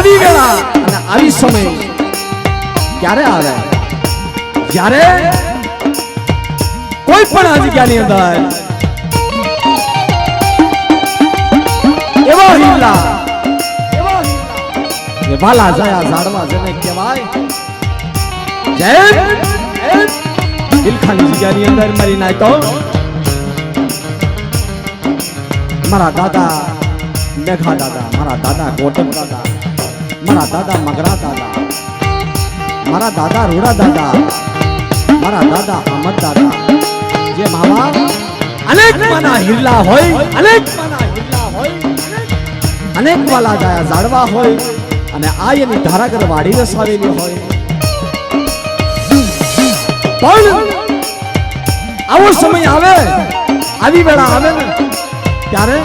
આવી વેળા અને આવી સમય ક્યારે આવે જ્યારે કોઈ પણ આ જગ્યાની અંદર એવા હિલ્લા એ વાલા જયા ઝાડવા જેને કહેવાય જય દિલખાની જગ્યાની અંદર મારી નાય તો મારા દાદા મેઘા દાદા, મારા દાદા ગોટમ દાદા, મારા દાદા મગરા દાદા, મારા દાદા રૂડા દાદા, મારા દાદા અમર દાદા, જે માવા અનેક માના હિલ્લા હોય, અનેક માના હિલ્લા હોય, અનેક વાલા જાયા ઝાડવા હોય અને આ એની ધારાગર વાડી વસાવેલી હોય. પણ આવો સમય આવે, આવી વેળા આવે ને ત્યારે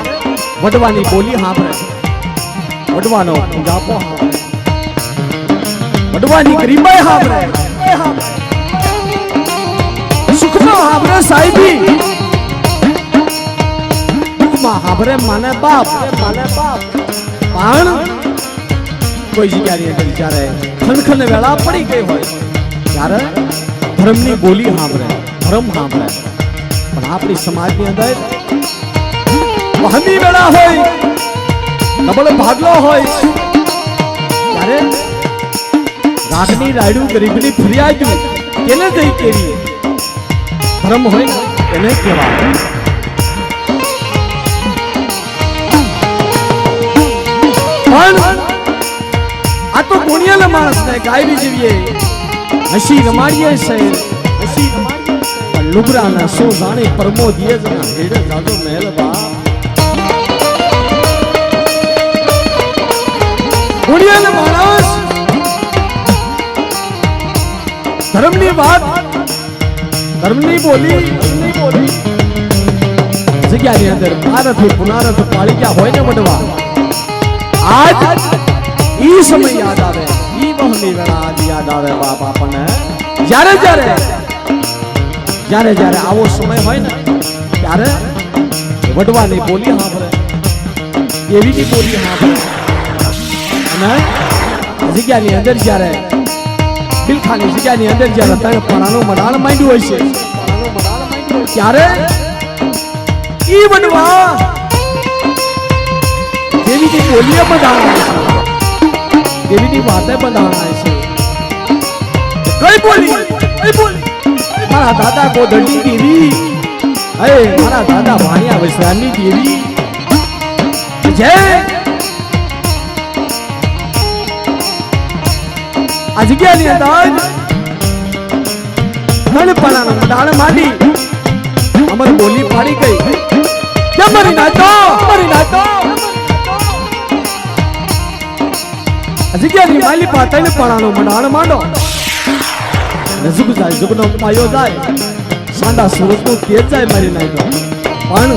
વડવાની બોલી સાંભળે, વડવાનો ગાપો સાંભળે, વડવાની ગરીબાઈ સાંભળે, સુખમાં સાંભળે સાહેબી, દુઃખમાં સાંભળે માને બાપ. પણ કોઈ જગ્યાની અંદર જ્યારે ખનખન વેળા પડી ગઈ હોય ત્યારે ધર્મની બોલી સાંભળે, ધર્મ સાંભળે. પણ આપણી સમાજની અંદર વહમી વેળા હોય, ડબલ ભાગલો હોય ત્યારે રાગની રાયડું ગરીબની ફરિયાદ કેને જઈ કેવી ધર્મ હોય એને કહેવાય. પણ આ તો પુણ્યના માણસને ગાયરી જેવીએ હસી રમાડીએ છે, હસી રમાડીએ લુગરાના સો જાણે પરમોદીએ જણા હેડે જાજો મહેલ બાપ. પુણ્યના માણસ ધર્મની વાત, ધર્મની બોલી જગ્યાની અંદર ભારત પુનારથ પાળી ગયા હોય ને વડવા, આજ ઈ સમય યાદ આવે, ઈ વહમી વેળા આજ યાદ આવે બાપ આપણને. જ્યારે આવો સમય હોય ને ત્યારે વડવાની બોલી સાંભળે, દેવીની બોલી સાંભળે અને જગ્યાની અંદર જ્યારે દિલખાની જગ્યાની અંદર જ્યારે ત્રણ પરાનું મડાણ માંડ્યું હોય છે ત્યારે ઈ વડવા દેવીની બોલીએ બંધાણાય છે, દેવીની વાતે બંધાણાય છે. કઈ બોલી મારા દાદા ગોધડની દેવી, હે મારા દાદા ભાણિયા વસરાની દેવી, જય આ જગ્યાની અંદર નણપણાનો મડાણ માંડી અમર બોલી પાડી ગઈ કે મરી નાચો. જગ્યાની માલી પાતળ પણાનો મડાણ માંડો ને જુગ જાય, જુગનો પાયો જાય, સાંડા સુરતનો તેજ જાય મારી નાખો. પણ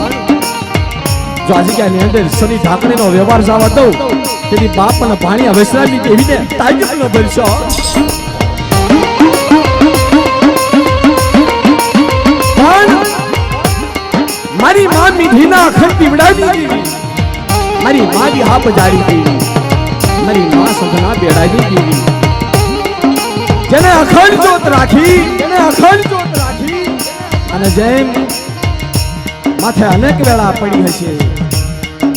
જો આ જગ્યાની અંદર શનિ ઢાકણીનો વ્યવહાર જવા દઉં તેની બાપ અને ભાણિયા વૈશ્રામી દેવીને તાજબ ન ભરશો. પણ મારી માં મીઠીના ખંતી વડાવી દેવી, મારી મારી હાપ જાડી દેવી, મારી માં સંધના બેડાવી દેવી, જેને અખંડ જોત રાખી અને જેમ માથે અનેક વેળા પડી હશે,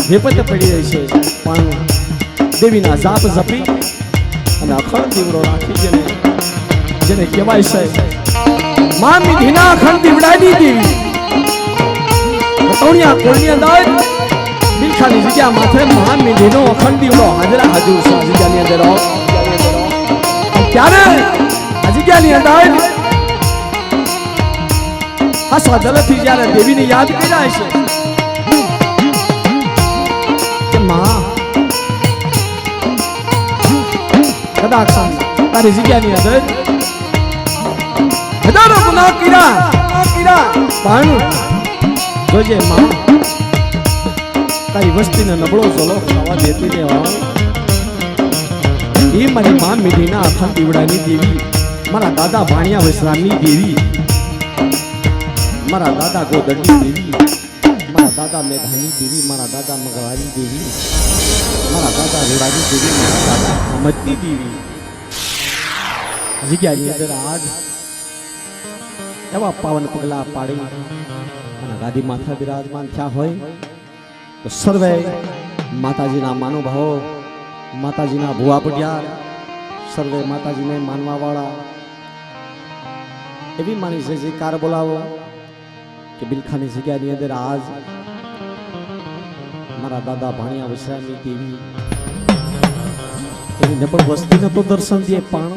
વિપત પડી હશે, પણ દેવીના જાપ જપી અને અખંડ દીવડો રાખી જેને કહેવાય છે માં મીઠીના અખંડ દીવડાની દેવી. તોણિયા કોળની અંદર દિલખાની જગ્યા માથે માં મીઠીનો અખંડ દીવડો હાજરા હાજર છે જગ્યાની અંદર. ત્યારે આ જગ્યાની અંદર હસવા જલથી જ્યારે દેવીને યાદ કર્યા છે કે માં કદાચ તારી જગ્યાની અંદર હજારો ગુનાહ કર્યા, પણ જોજે માં તારી વસ્તીને નબળો ઝોલો ખાવા દેતી ને એ મારી માં મીઠીના અખંડ દીવડાની દેવી, મારા દાદા ભાણિયા વસરાની દેવી, મારા દાદા ગોદડની દેવી, મારા દાદા મેઘાની દેવી, મારા દાદા મગરાની દેવી, મારા દાદા રૂડાની દેવી, મારા દાદા અમતની દેવી જગ્યાની અંદર આજ એવા પાવન પગલા પાડી અને ગાદી માથા બિરાજમાન થયા હોય તો સર્વે માતાજીના મહાનુભાવો, માતાજીના ભુવા પઢિયાર, સર્વે માતાજીને માનવા વાળા એવી માની છે જયકાર બોલાવો કે બિલખાની જગ્યાની અંદર આજ મારા દાદા ભાણિયા વિશ્રામી દેવી એની નબળ વસ્તીને તો દર્શન દે પણ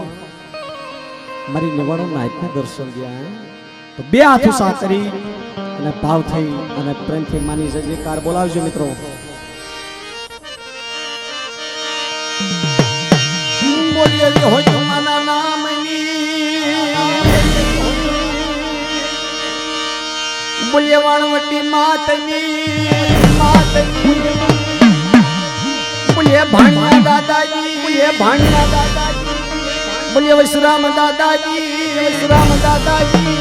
મારી નવાણો નાયકને દર્શન દયા તો બે હાથ ઉસા કરી અને ભાવ થઈ અને પ્રેમથી માની છે જયકાર બોલાવજો મિત્રો. બોલીએ હોય માના નામની, બોલીએ વાણવટી માતની, બોલીએ ભાણિયા દાદાજી, બોલીએ ભાણિયા દાદાજી, બોલીએ વૈશ્રામ દાદાજી, વૈશ્રામ દાદાજી,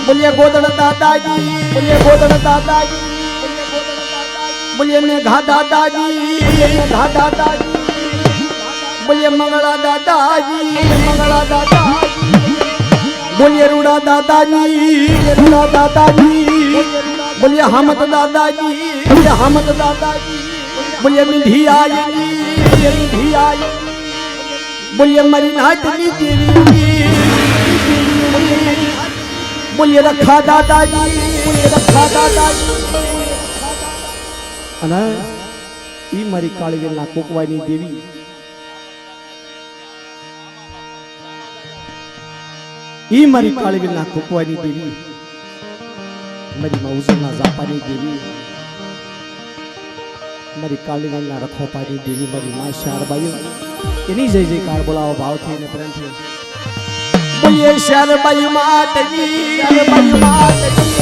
બોલીએ ગોદડ દાદાજી, બોલીએ ગોદડ દાદાજી, બોલીએ મેઘા દાદાજી, મેઘા દાદાજી, બોલીએ મંગળા દાદાજી, મંગળા દાદાજી, બોલીએ રૂડા દાદાજી, રૂડા દાદાજી, બોલીએ હામત દાદાજી, બોલીએ હામત દાદાજી, બોલીએ મિંધી આયજી, મિંધી આયજી, બોલીએ મારી નાતની દેવી, બોલીએ રખા દાદાજી, બોલીએ રખા દાદાજી. અને ઈ મારી કાળીવેલના કોકવાની દેવી, ઈ મારી કાળીવેલના કોકવાની દેવી, મારી મૌજના જાપાની દેવી, મારી કાળીવેલના રખોપાની દેવી, મારી મા શારબાઈ એની જય જયકાર બોલાવો ભાવથી અને પ્રેમથી. બોલીએ શારબાઈ માતની, શારબાઈ માતની.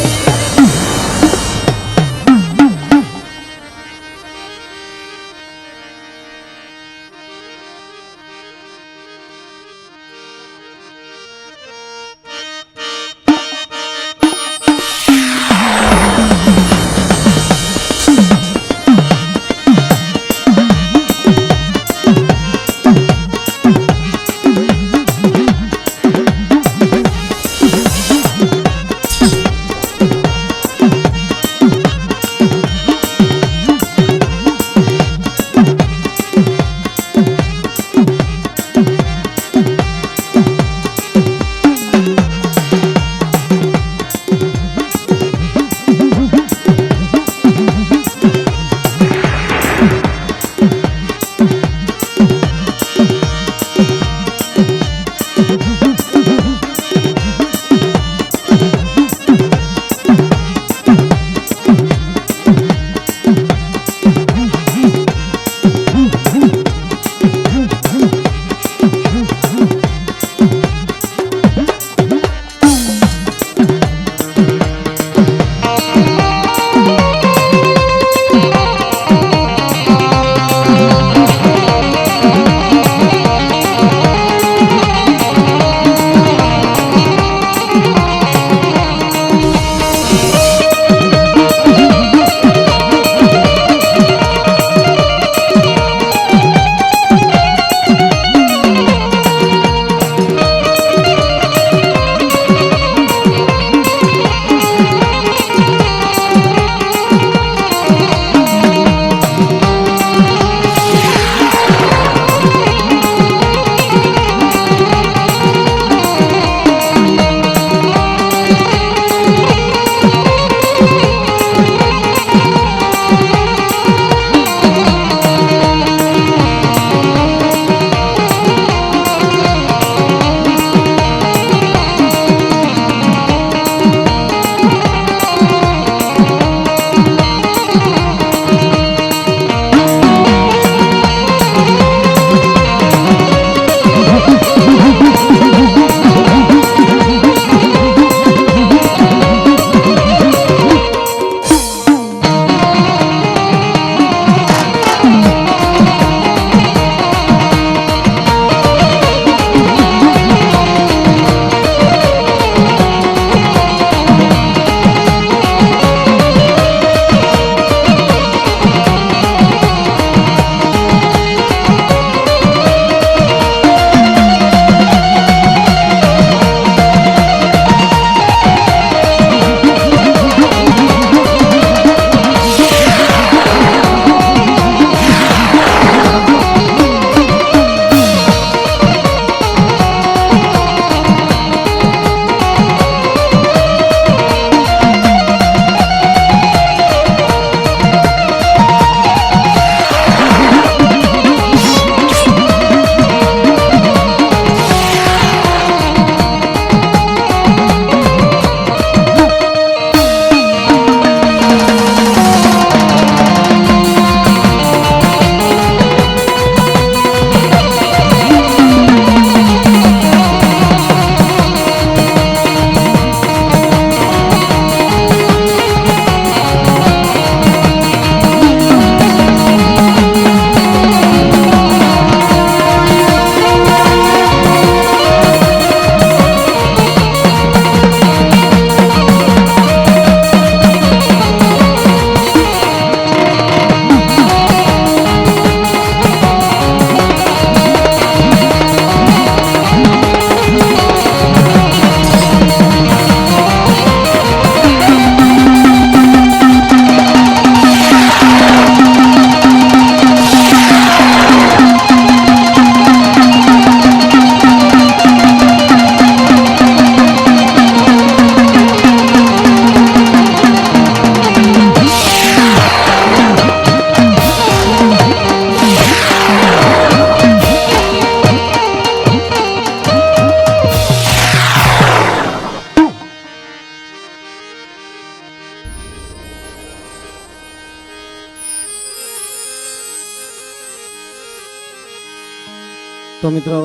તો મિત્રો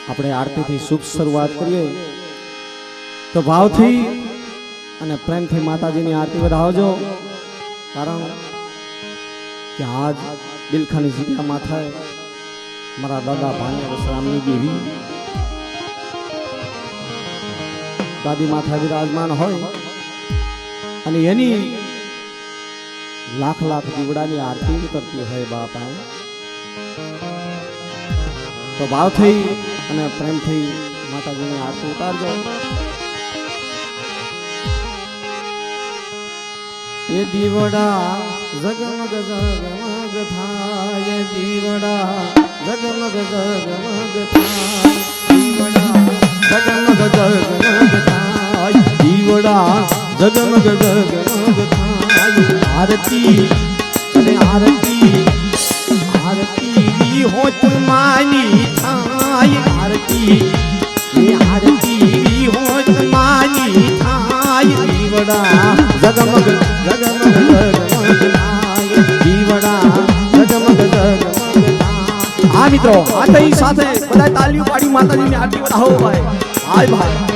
આપણે આરતીથી શુભ શરૂઆત કરીએ તો ભાવથી અને પ્રેમથી માતાજીની આરતી વધાવજો કારણ કે આજ દિલખાની જગ્યા માથે મારા દાદા ભાણિયા વસરામની દેવી દાદી માથા વિરાજમાન હોય અને એની લાખ લાખ દીવડાની આરતી કરતી હોય બાપા તો ભાવથી અને પ્રેમથી માતાજીની આરતી ઉતારજો એ દીવડા જગમગ જગમગ થાય દીવડા જગમગ જગમગ થાય દીવડા જગમગ જગમગ થાય દીવડા જગમગ જગમગ થાય આરતી અને આરતી આરતી હોત માની થાય આરતી એ આરતી હોત માની થાય દીવડા જગમગ જગમગ જગમગ થાય દીવડા જગમગ જગમગ થાય હા મિત્રો આતઈ સાથે બધા તાલીઓ પાડી માતાજીની આરતી વધાવો ભાઈ હાય ભાઈ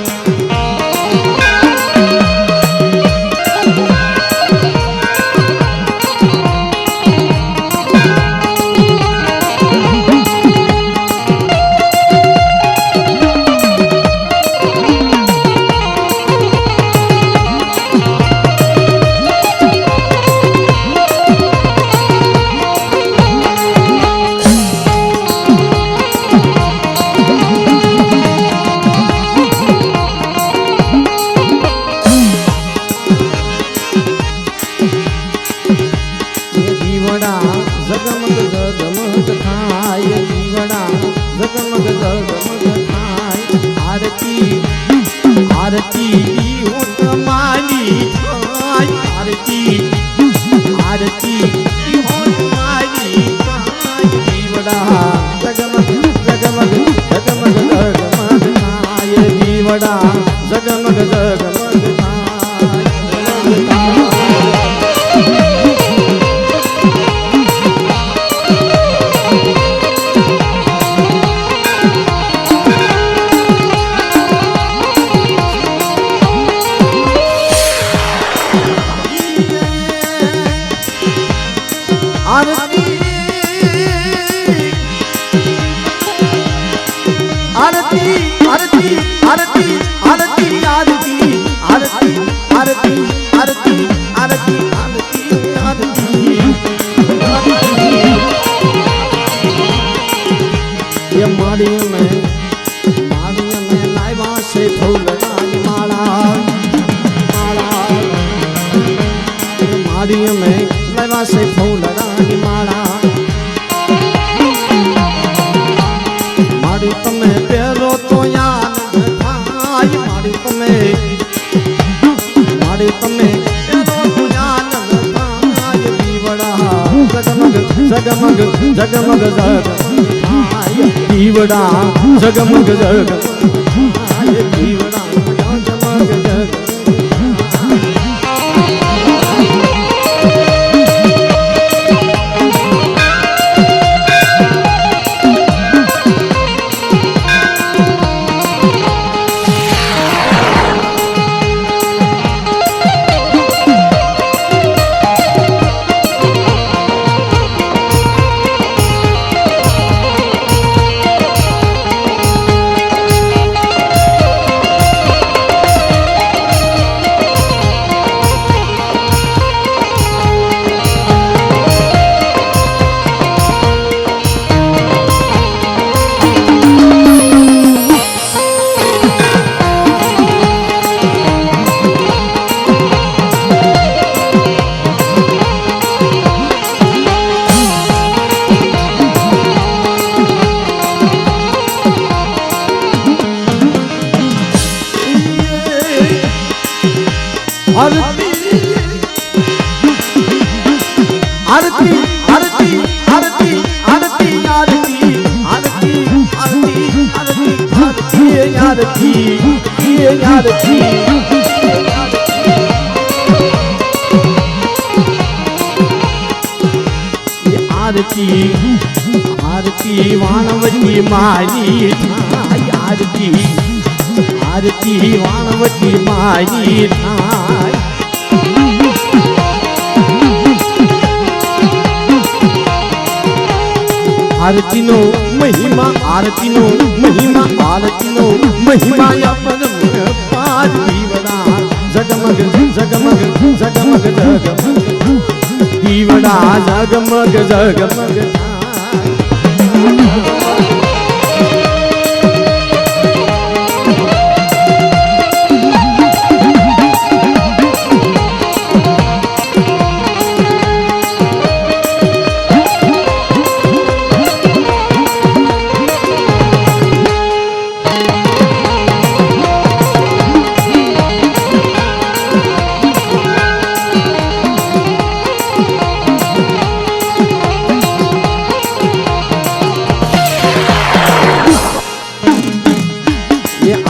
जगमग जगमग जगमग दीवड़ा जगमग जगमग दीवड़ा जगमग जगमग आरती आरती आरती आरती आरती आरती आरती आरती आरती आरती आरती आरती वाणवती माई थाय आरती आरती वाणवती माई थाय आरती नो महिमा आरती नो महिमा आरती नो महिमा या परम पाद दीवड़ा जगमग जगमग जगमग जगमग दीवड़ा जगमग जगमग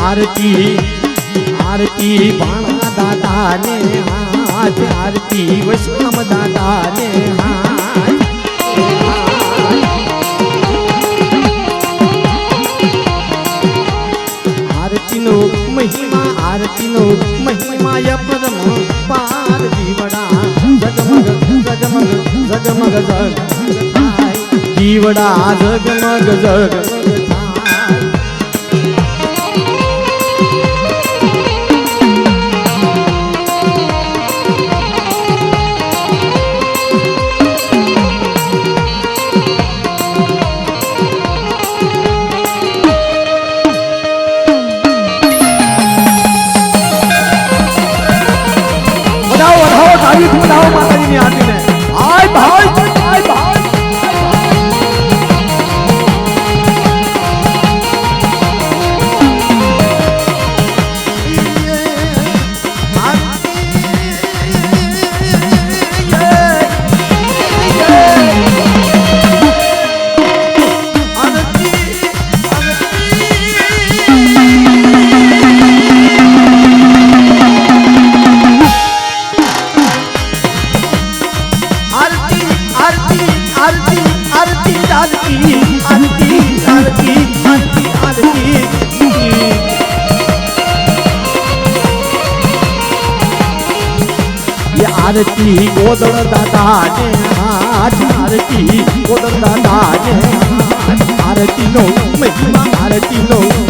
आरती आरती बाणा दादा ने हाथ आरती वैष्णव दादा ने हाथ आरती नो महिमा या परम पार दीवड़ा जगमग जगमग जगमग जग दीवड़ा जगमग जगमग माताजी ने आरती ने भाई भाई भाई भाई आरती गोदड़ दादा ने हाथ आरती गोदड़ दादा ने आरती नो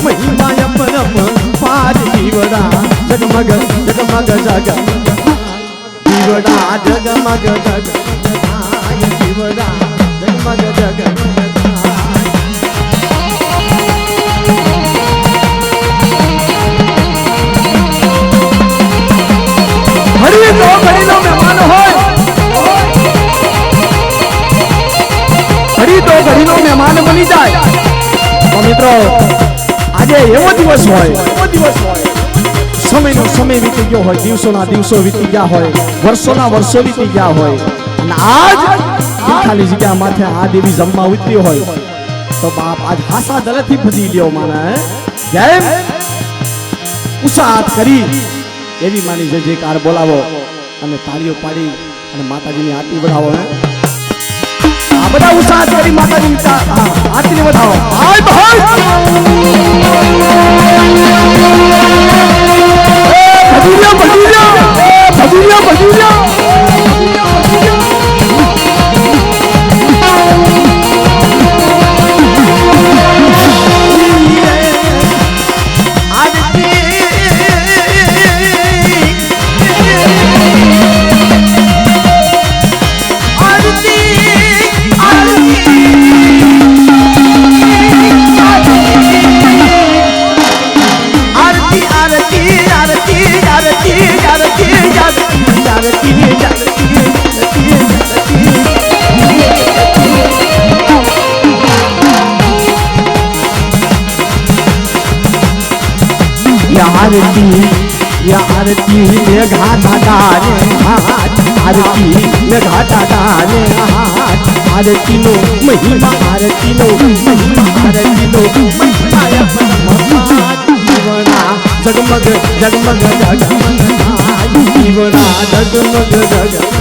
महिमा या परम पार दीवड़ा जगमग जगमग जगमग दीवड़ा जगमग जगमग दीवड़ा जगमग जगमग घड़ी लो मेहमान घड़ी लो मेहमान बनी जाए तो मित्रों आज एवो दिवस होय समय नो समय वीती गयो होय दिवसोना दिवसो वीती गया होय वर्षोना वर्षो वीती गया होय અને આજ ખાલી જગ્યા માથે આ દેવી જમવા ઉતરી હોય તો બાપ આજ હાસા દલથી ભજી લ્યો માને જેમ ઉસાદ કરી એવી માની જય જયકાર બોલાવો અને તાળીઓ પાડી અને માતાજીની આરતી વધાવો આ બધા ઉસાદ કરી માતાજીની આરતી વધાવો ભાઈ ભાઈ ભજુરિયા ભજુરિયા आरती मेघा दादा ने हाथ आरती मेघा दादा ने हाथ आरती नो महिमा महिमा जीवना जगमग जगमग जगमग जीवना जगमग जगमग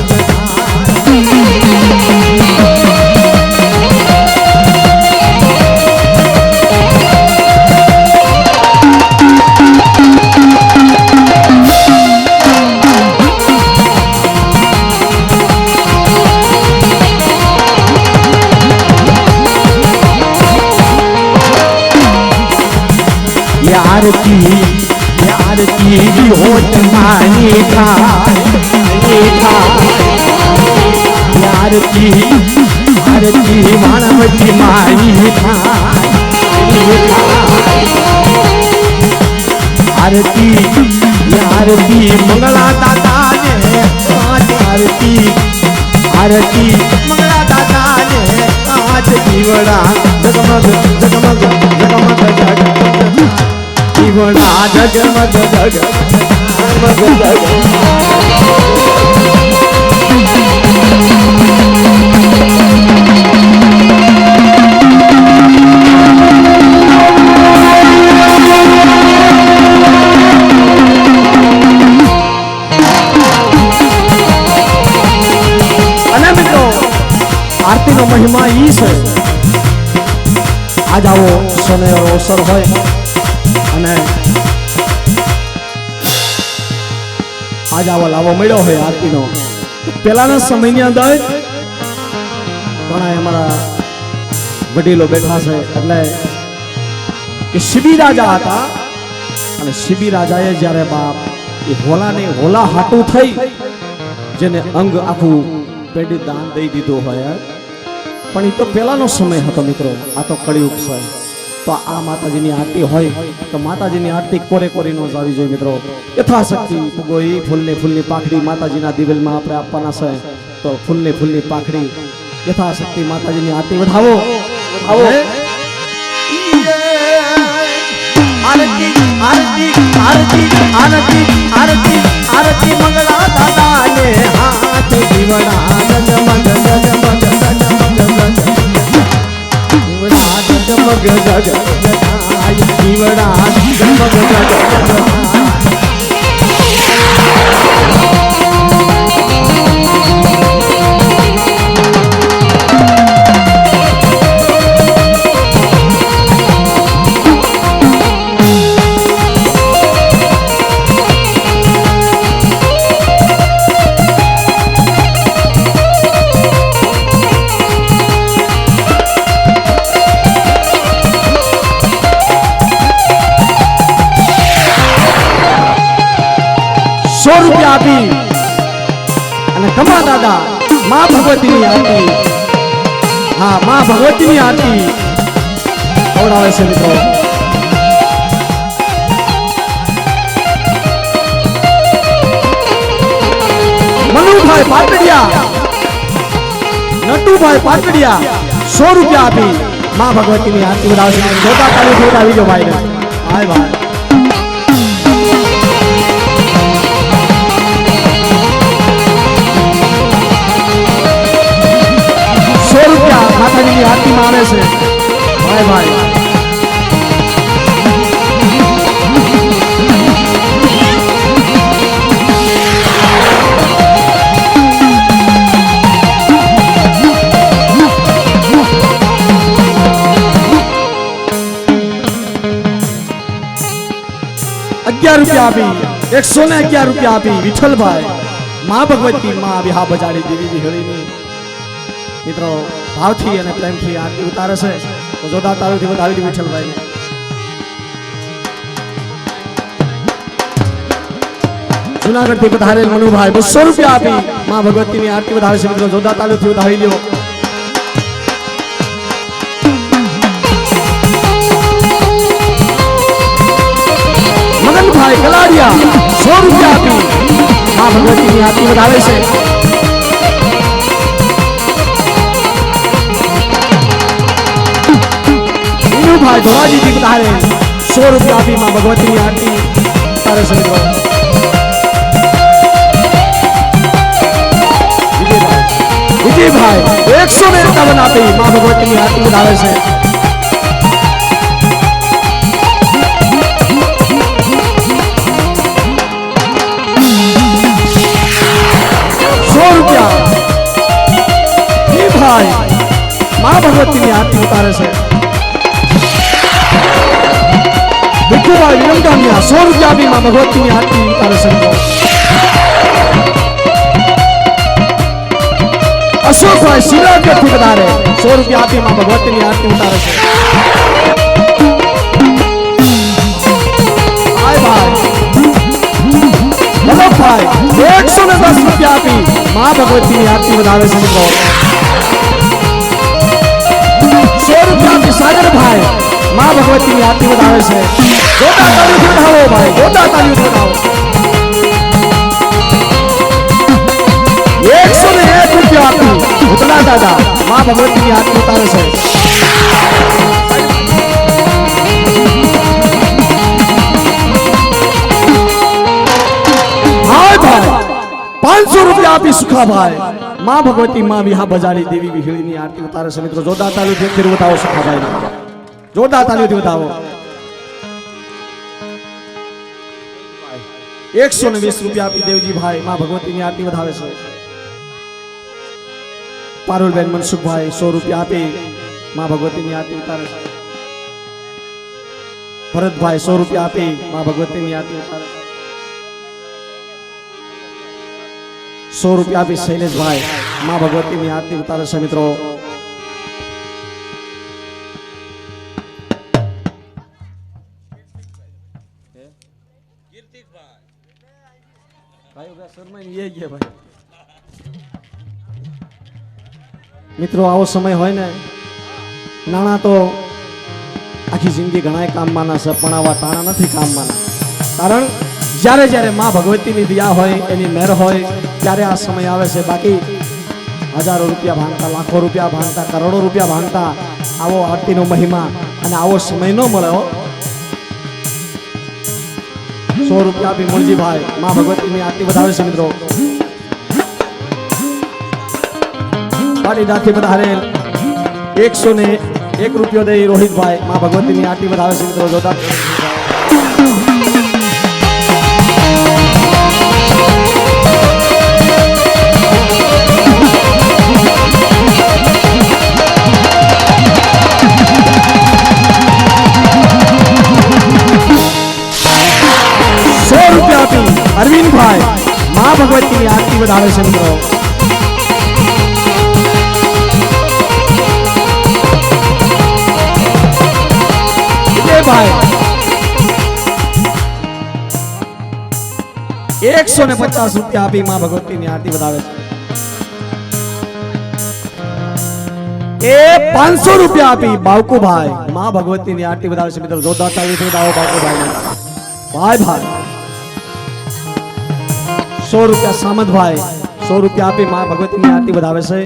आरती भी होत मानी था आरती मानवती माई था आरती मंगला दादा ने आरती मंगला दादा ने आज दीवड़ा जगमग जगमग जगमग जगमग दीवड़ा जगमग जगमग आरती नो महिमा ई है आज आवो समय और अवसर होय अने आज आवो लावो मळ्यो होय आरती नो पेलाना समयनी अंदर घणा અમારા વડીલો બેઠા છે એટલે કે શિબી રાજા હતા અને શિબી રાજાએ જ્યારે બાપ એ હોલાને હોલા હાટું થઈ જેને અંગ આખું પેડી દાન દઈ દીધું હોય પણ એ તો પહેલાનો સમય હતો મિત્રો આ તો કળિયુગ છે તો આ માતાજીની આરતી હોય તો માતાજીની આરતી કોરે કોરી નો જાવી જોઈએ મિત્રો યથાશક્તિ ગોઈ ફૂલની પાખડી માતાજીના દિવેલમાં આપણે આપવાના છે તો ફૂલની પાખડી યથાશક્તિ માતાજીની આરતી વધાવો આરતી આરતી આરતી આરતી આરતી આરતી મંગળા દાદા ને હાથ દીવડા જગમગ જગમગ जगमग जगमग दीवड़ा जगमग जगमग ₹100 આપી અને કમા દાદા માં ભગવતીની આરતી હા માં ભગવતીની આરતી ખવડાવે છે મિત્રો મનુભાઈ પાટડિયા નટુભાઈ પાટડિયા ₹100 આપી માં ભગવતીની આરતી વધાવે છે જોતા તાળી જોડાવી જો ભાઈ હાય ભાઈ માતાજીની આરતીમાં આવે છે ભાઈ ભાઈ ₹11 આપી 111 આપી વિઠ્ઠલભાઈ માં ભગવતી માં વિહા બજાડી દેવી વિહળીની મિત્રો ભાવથી અને પ્રેમથી આરતી ઉતારે છે તો જોરદાર તાળીઓથી વધાવી દી વિઠ્ઠલભાઈ જૂનાગઢથી પધારેલ મનુભાઈ ₹200 આપી માં ભગવતીની આરતી વધારે છે મિત્રો જોરદાર તાળીઓથી વધાવી લ્યો મગનભાઈ કલાડિયા ₹100 આપી માં ભગવતીની આરતી વધારે છે भाई धोवाजी जी बता ₹100 आपी मां भगवती की आरती तारे से विजय भाई 151 आपी मां भगवती की आरती बतावे से ₹100 भाई मां भगवती की आरती उतारे से विठुभाई विरंगामिया ₹100 भी मां भगवती की आरती उतारे से अशोक भाई शिवराज के थी बता रहे ₹100 भी मां भगवती की आरती उतारे से વલ્લભભાઈ 110 રૂપિયા આપી માં ભગવતીની આરતી વધાવે છે મિત્રો 100 રૂપિયા આપી સાગરભાઈ માં ભગવતીની આરતી વધાવે છે જોતા તાળીઓથી વધાવો ભાઈ જોતા તાળીઓથી વધાવો 101 રૂપિયા આપી ઉતલા દાદા માં ભગવતીની આરતી ઉતારે છે भाई 500 रुपया आपी सुखा भाई मां भगवती मां विहा बजारी देवी विहड़ी नी आरती उतारे से मित्रों जोरदार ताली से फिर बताओ सुखा भाई जोरदार ताली से बताओ 120 रुपया आपी देवजी भाई मां भगवती नी आरती बतावे से पारुल बेन मनसुख भाई 100 रुपया आपी मां भगवती नी आरती उतारे से भरत भाई 100 रुपया आपी मां भगवती नी आरती उतारे 100 रुपया भी शैलेश भाई मां भगवती की आरती उतारे से मित्रों मित्रों आवो समय होय ने नाना तो आखी जिंदगी घणा काम माना से पण आवा टाणा नथी काम माना कारण જ્યારે જ્યારે માં ભગવતીની દયા હોય એની મેર હોય ત્યારે આ સમય આવે છે બાકી હજારો રૂપિયા ભાંગતા લાખો રૂપિયા ભાંગતા કરોડો રૂપિયા ભાંગતા આવો આરતીનો મહિમા અને આવો સમય ન મળે હો 100 રૂપિયા બી મુરજી ભાઈ માં ભગવતીની આરતી વધાવે છે મિત્રો પાટીદારથી વધારેલ 101 રૂપિયો દઈ રોહિત ભાઈ માં ભગવતીની આરતી વધાવે છે મિત્રો જોતા अरविंद भाई मां भगवती की आरती बधावे से मित्रों विजय भाई 150 रुपया आपी मां भगवती की आरती बधावे ए 500 रुपया आपी बावकू भाई मां भगवती की आरती बधावे से मित्रों जोरदार ताली से बधाओ बावकू भाई भाई भाई 100 रुपया सामंत भाई 100 रुपया आपी मां भगवती की आरती बधावे से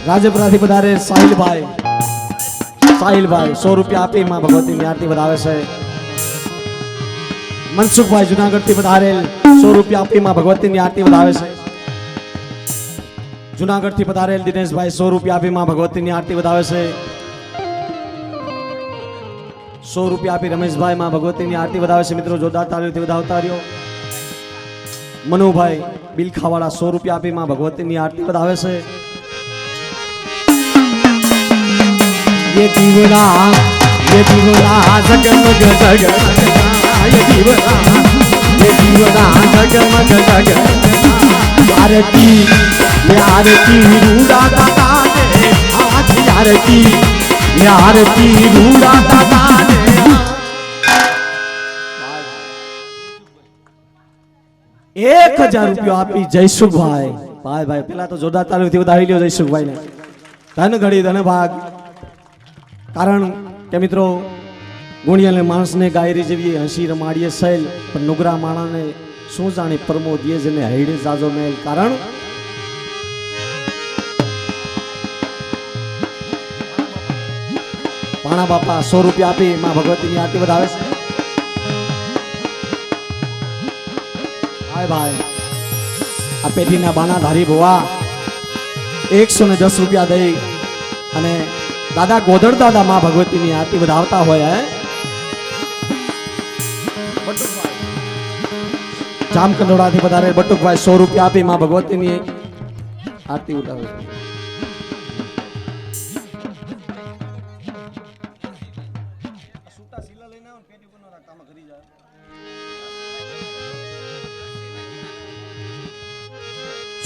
राजपुरा थी पधारे साहिल भाई 100 रुपया आपी मां भगवती की आरती बधावे से मनसुख भाई जूनागढ़ थी पधारे 100 रुपया आपी मां भगवती की आरती बधावे से जूनागढ़ थी पधारे दिनेश भाई 100 रुपया आपी मां भगवती की आरती बधावे से 100 रुपया आपी रमेश भाई मां भगवती की आरती बधावे से मित्रों जोरदार ताली से बधावता रहो मनु भाई बिलखावाड़ा 100 रुपया आपी मां भगवती की आरती बधावे से ये दीवना जगमग जग ये दीवना जगमग जग आरती रूड़ा दाता ने आज आरती रूड़ा दाता ने 1000 रुपया आपी जयसुख भाई भाई भाई पहला तो जोरदार ताली थी बधाई लियो जयसुख भाई ने धन घड़ी धन भाग कारण के मित्रों गुणिया माणस ने गायरी जेवी हसी रमाड़ीए सैल पर नुगरा माणा ने शू जाने प्रमोद ये जने हेड़े जाजो मेल कारण पाणा बापा 100 रुपया आपी मां भगवती की आरती बधावे से हाय भाई आ पेटी ना बाना धारी बुआ 110 रुपया दई अने दादा गोदड़ दादा मां भगवती की आरती बधावता होया है जामकंडोड़ा थी पधारे बटुक भाई 100 रुपया आपी मां भगवती की आरती उठावे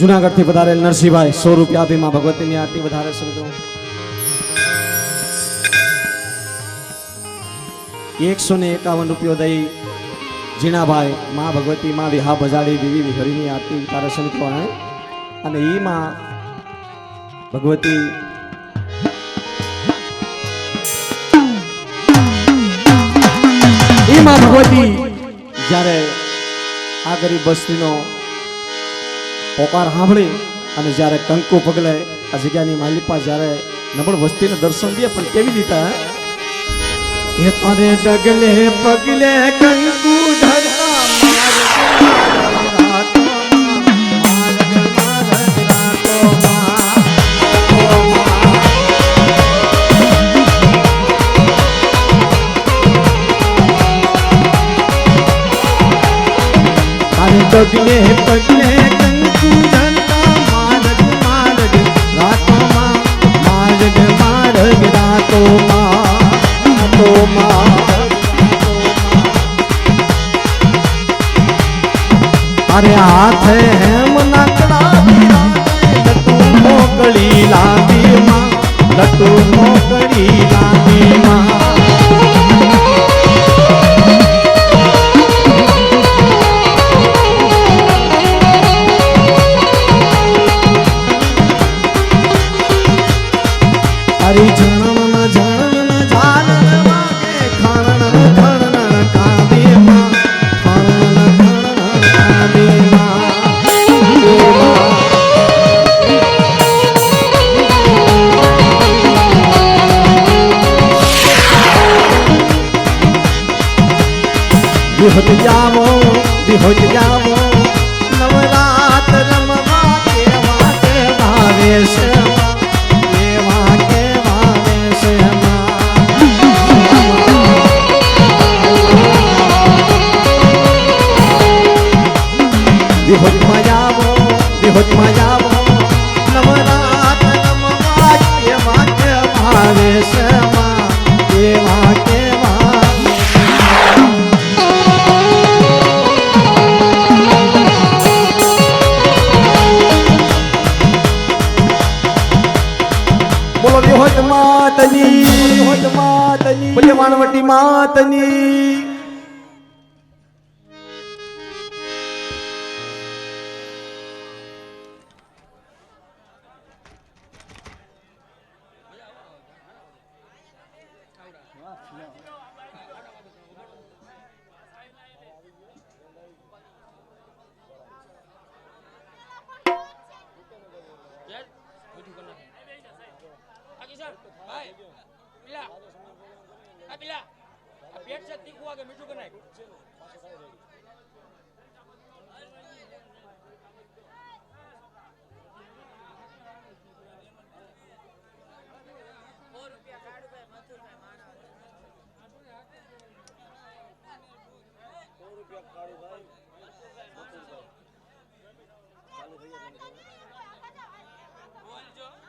जूनागढ़ थी पधारे नरसिंह भाई 100 रुपया आपी मां भगवती की आरती बधावे से 151 रुपया दई જીણાભાઈ માં ભગવતી માં વિહા બજાડી દેવી વિહરીની આરતી ઉતારે છે મિત્રો હે અને ઈ માં ભગવતી ઈ માં ભગવતી જ્યારે આ ગરીબ બસ્તીનો પોકાર સાંભળી અને જ્યારે કંકુ પગલે આ જગ્યાની માલિપા જ્યારે નબળ વસ્તીને દર્શન દે પણ કેવી રીતે એ તારે ડગલે પગલે કંકુ ધરતા ડગલે પગલે કંકુ ધરતા માર્ગ માર્ગ રાતોમાં માર્ગ માર્ગ રાતોમાં અરે હાથે હેમ નાકડા લટુ મોકળી લાંબી માં લટુ મોકળી લાંબી માં હરી જણન જણન જાનન વાગે ખણન ખણન કાબી માં ખણન ખણન કાબી માં વિહોત જાવો નવરાત રમવા કેવા કેવા વેશમાં કેવા કેવા વેશમાં વિહોતમાં જાવો નવરાત રમવા કેવા કેવા વેશમાં કેવા કેવા બોલો વિહોત માતની બોલે માનવટી માતની પેટ છે તીખું આગે મીઠું બનાય ₹100 ચાલુ થઈ જાય બોલજો